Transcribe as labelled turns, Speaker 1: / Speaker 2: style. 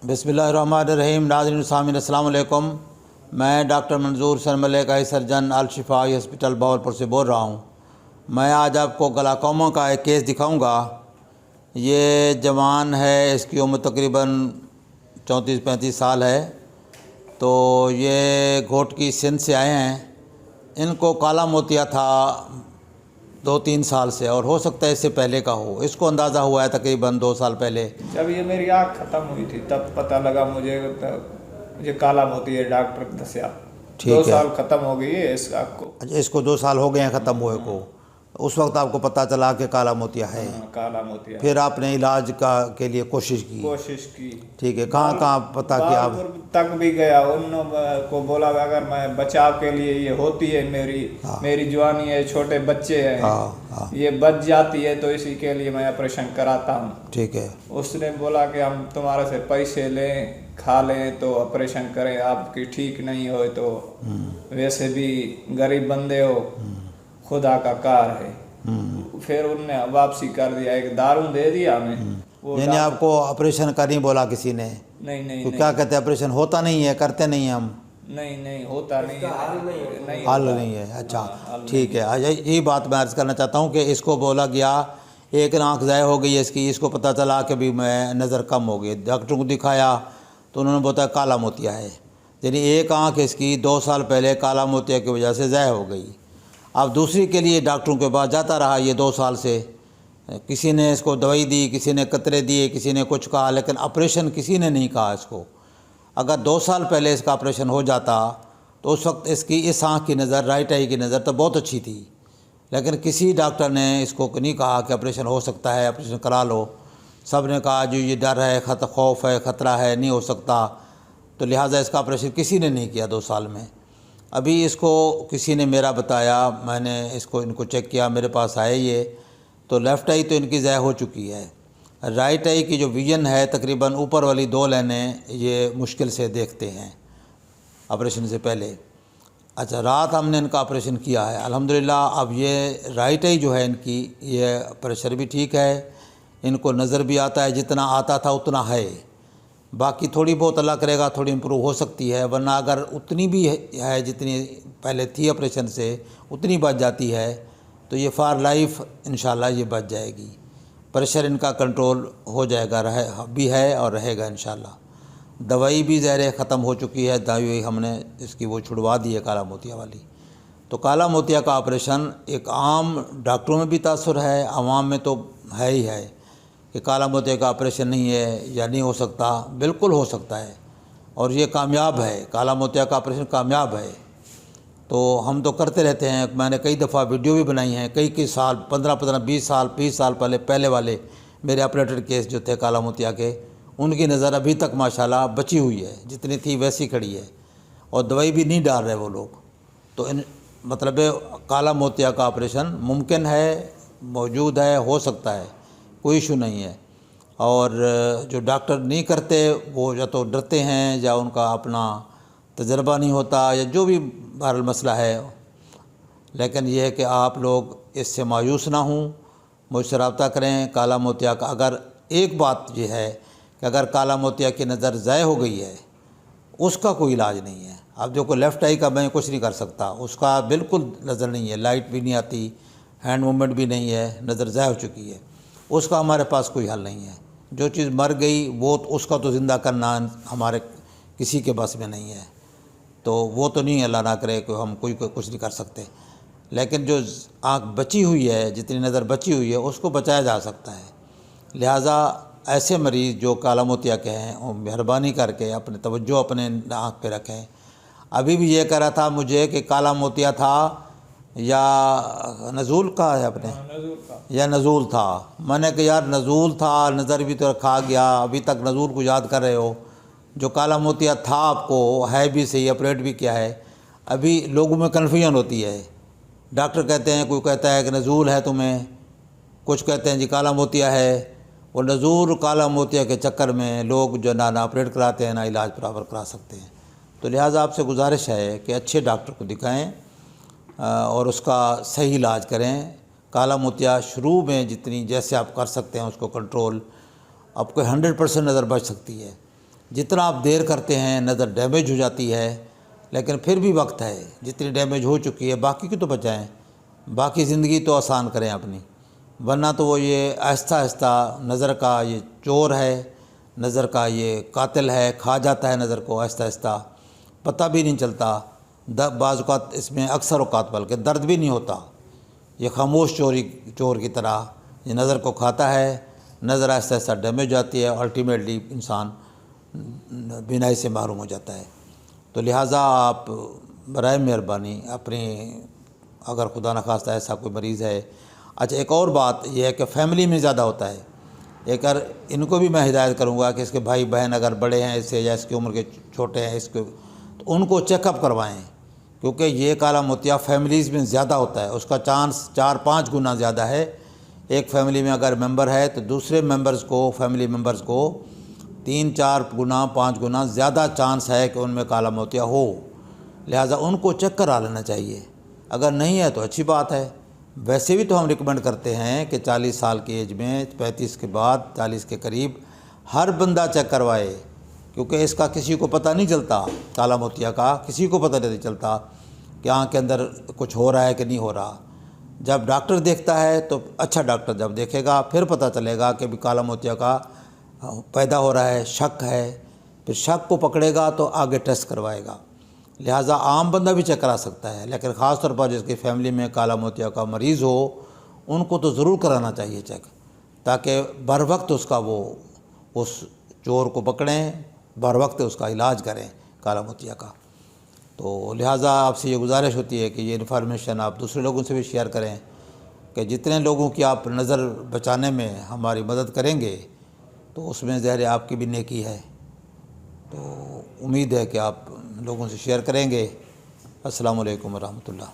Speaker 1: बिस्मिल्लाहिर्रहमानिर्रहीम। नाज़रीन सामीन अस्सलाम वालेकुम। मैं डॉक्टर मंजूर सरमलेक आई सर्जन अल शिफा हॉस्पिटल बहावलपुर से बोल रहा हूँ। मैं आज आपको ग्लाकोमा का एक केस दिखाऊंगा। ये जवान है, इसकी उम्र तकरीबन 34-35 साल है। तो ये घोट की सिंध से आए हैं। इनको काला मोतिया था 2-3 साल से, और हो सकता है इससे पहले का हो। इसको अंदाज़ा हुआ है तकरीबन 2 साल पहले।
Speaker 2: जब ये मेरी आँख ख़त्म हुई थी तब पता लगा मुझे, तब मुझे काला मोतिया डॉक्टर ने दसिया। 2 साल ख़त्म हो गई है इस आँख को।
Speaker 1: अच्छा, इसको 2 साल हो गए हैं ख़त्म हुए को। उस वक्त आपको पता चला कि काला मोतिया है।
Speaker 2: काला मोतिया।
Speaker 1: फिर आपने इलाज के लिए कोशिश की। ठीक है, कहाँ पता किया आप?
Speaker 2: तक भी गया, उन को बोला अगर मैं बचाव के लिए, ये होती है मेरी जवानी है, छोटे बच्चे हैं, ये बच जाती है तो इसी के लिए मैं ऑपरेशन कराता हूँ।
Speaker 1: ठीक है।
Speaker 2: उसने बोला कि हम तुम्हारे से पैसे लें, खा लें तो ऑपरेशन करें, आपकी ठीक नहीं हो तो वैसे भी गरीब बंदे हो, खुदा का कार है। फिर उनने वापसी कर दिया, एक दारू दे दिया हमें।
Speaker 1: यानी आपको ऑपरेशन का नहीं बोला किसी ने?
Speaker 2: नहीं।
Speaker 1: तो क्या कहते हैं, ऑपरेशन होता नहीं है, करते नहीं हम?
Speaker 2: नहीं होता नहीं है,
Speaker 1: हल नहीं है। अच्छा ठीक है। यही बात मैं अर्ज़ करना चाहता हूँ कि इसको बोला गया एक आँख ज़ाय हो गई है इसकी। इसको पता चला कि भी मैं नज़र कम हो गई, डॉक्टर को दिखाया तो उन्होंने बताया काला मोतिया है। यानी एक आँख इसकी 2 साल पहले काला मोतिया की वजह से ज़ाय हो गई। अब दूसरी के लिए डॉक्टरों के पास जाता रहा ये 2 साल से। किसी ने इसको दवाई दी, किसी ने कतरे दिए, किसी ने कुछ कहा, लेकिन ऑपरेशन किसी ने नहीं कहा इसको। अगर 2 साल पहले इसका ऑपरेशन हो जाता तो उस वक्त इसकी इस आँख की नज़र, राइट आई की नज़र तो बहुत अच्छी थी, लेकिन किसी डॉक्टर ने इसको नहीं कहा कि ऑपरेशन हो सकता है, ऑपरेशन करा लो। सब ने कहा जो ये डर है, खौफ है, ख़तरा है, नहीं हो सकता, तो लिहाजा इसका ऑपरेशन किसी ने नहीं किया 2 साल में। अभी इसको किसी ने मेरा बताया, मैंने इनको चेक किया, मेरे पास आए ये, तो लेफ़्ट आई तो इनकी ज़ाय हो चुकी है। राइट आई की जो विजन है, तकरीबन ऊपर वाली 2 लाइनें ये मुश्किल से देखते हैं ऑपरेशन से पहले। अच्छा, रात हमने इनका ऑपरेशन किया है अल्हम्दुलिल्लाह। अब ये राइट आई जो है इनकी, ये प्रेशर भी ठीक है, इनको नज़र भी आता है, जितना आता था उतना है। बाकी थोड़ी बहुत अल्लाह करेगा थोड़ी इम्प्रूव हो सकती है, वरना अगर उतनी भी है जितनी पहले थी ऑपरेशन से, उतनी बच जाती है तो ये फॉर लाइफ इंशाल्लाह ये बच जाएगी। प्रेशर इनका कंट्रोल हो जाएगा, भी है और रहेगा इंशाल्लाह। दवाई भी ज़ाहिर ख़त्म हो चुकी है, दवाई हमने इसकी वो छुड़वा दी है काला मोतिया वाली। तो काला मोतिया का ऑपरेशन एक आम डॉक्टरों में भी तासुर है, आवाम में तो है ही है कि काला मोतिया का ऑपरेशन नहीं है या नहीं हो सकता। बिल्कुल हो सकता है और ये कामयाब है, काला मोतिया का ऑपरेशन कामयाब है। तो हम तो करते रहते हैं, मैंने कई दफ़ा वीडियो भी बनाई हैं, कई साल, 15-15, 20 साल पहले वाले मेरे ऑपरेटेड केस जो थे काला मोतिया के, उनकी नज़र अभी तक माशाल्लाह बची हुई है, जितनी थी वैसी खड़ी है, और दवाई भी नहीं डाल रहे वो लोग। तो मतलब काला मोतिया का ऑपरेशन मुमकिन है, मौजूद है, हो सकता है, कोई इशू नहीं है। और जो डॉक्टर नहीं करते वो या तो डरते हैं या उनका अपना तजर्बा नहीं होता, या जो भी बहरहाल मसला है। लेकिन यह है कि आप लोग इससे मायूस ना हों, मुझसे रब्ता करें। काला मोतिया का अगर एक बात यह है कि अगर काला मोतिया की नज़र ज़ाय हो गई है, उसका कोई इलाज नहीं है। अब जो कोई लेफ़्ट आई का मैं कुछ नहीं कर सकता, उसका बिल्कुल नज़र नहीं है, लाइट भी नहीं आती, हैंड मूवमेंट भी नहीं है, नज़र ज़ाय हो चुकी है, उसका हमारे पास कोई हल नहीं है। जो चीज़ मर गई वो उसका तो ज़िंदा करना हमारे किसी के बस में नहीं है, तो वो तो नहीं, अल्लाह ना करे कि हम कोई कुछ नहीं कर सकते। लेकिन जो आँख बची हुई है, जितनी नज़र बची हुई है, उसको बचाया जा सकता है। लिहाजा ऐसे मरीज़ जो काला मोतिया के हैं वो मेहरबानी करके अपने तवज्जो अपने आँख पे रखें। अभी भी ये कह रहा था मुझे कि काला मोतिया था या नज़ूल का है अपने, या नज़ूल था। मैंने कहा यार नज़ूल था, नज़र भी तो रखा गया, अभी तक नज़ूल को याद कर रहे हो। जो काला मोतिया था आपको है भी सही, ऑपरेट भी किया है। अभी लोगों में कन्फ्यूजन होती है, डॉक्टर कहते हैं, कोई कहता है कि नज़ूल है तुम्हें, कुछ कहते हैं जी काला मोतिया है। वो नज़ूल काला मोतिया के चक्कर में लोग जो ना ऑपरेट कराते हैं, ना इलाज बराबर करा सकते हैं। तो लिहाजा आपसे गुजारिश है कि अच्छे डॉक्टर को दिखाएं और उसका सही इलाज करें। काला मोतिया शुरू में जितनी जैसे आप कर सकते हैं उसको कंट्रोल, आपको 100% नज़र बच सकती है। जितना आप देर करते हैं नज़र डैमेज हो जाती है, लेकिन फिर भी वक्त है, जितनी डैमेज हो चुकी है बाकी की तो बचाएं, बाकी ज़िंदगी तो आसान करें अपनी, वरना तो वो ये आहिस्ता आहिस्ता नज़र का ये चोर है, नज़र का ये कातिल है, खा जाता है नज़र को आहिस्ता आहिस्ता, पता भी नहीं चलता। बाज़ औक़ात इसमें अक्सर औक़ात बल्कि दर्द भी नहीं होता। ये खामोश चोर की तरह ये नज़र को खाता है, नज़र आहिस्ता आहिस्ता डैमेज जाती है, अल्टीमेटली इंसान बीनाई से महरूम हो जाता है। तो लिहाजा आप बराए मेहरबानी अपनी, अगर खुदा न खास्ता ऐसा कोई मरीज़ है। अच्छा, एक और बात यह है कि फ़ैमिली में ज़्यादा होता है, एक इनको भी मैं हिदायत करूँगा कि इसके भाई बहन अगर बड़े हैं इससे या इसकी उम्र के छोटे हैं इसको, तो उनको चेकअप करवाएं, क्योंकि ये काला मोतिया फैमिलीज़ में ज़्यादा होता है, उसका चांस 4-5 गुना ज़्यादा है। एक फैमिली में अगर मेंबर है तो दूसरे मेंबर्स को, फैमिली मेंबर्स को 3-4 गुना 5 गुना ज़्यादा चांस है कि उनमें काला मोतिया हो। लिहाजा उनको चेक करा लेना चाहिए, अगर नहीं है तो अच्छी बात है। वैसे भी तो हम रिकमेंड करते हैं कि 40 साल की एज में, 35 के बाद 40 के करीब हर बंदा चेक करवाए, क्योंकि इसका किसी को पता नहीं चलता, काला मोतिया का किसी को पता नहीं चलता कि आँख के अंदर कुछ हो रहा है कि नहीं हो रहा। जब डॉक्टर देखता है तो अच्छा डॉक्टर जब देखेगा फिर पता चलेगा कि भी काला मोतिया का पैदा हो रहा है, शक है, फिर शक को पकड़ेगा तो आगे टेस्ट करवाएगा। लिहाजा आम बंदा भी चेक करा सकता है, लेकिन ख़ास तौर पर जिसकी फैमिली में काला मोतिया का मरीज़ हो उनको तो ज़रूर कराना चाहिए चेक, ताकि बर वक्त उसका वो उस चोर को पकड़ें, बर वक्त उसका इलाज करें काला मोतिया का। तो लिहाजा आपसे ये गुजारिश होती है कि ये इन्फॉर्मेशन आप दूसरे लोगों से भी शेयर करें, कि जितने लोगों की आप नज़र बचाने में हमारी मदद करेंगे तो उसमें ज़ाहिर है आपकी भी नेकी है। तो उम्मीद है कि आप लोगों से शेयर करेंगे। अस्सलामु अलैकुम व रहमतुल्लाह।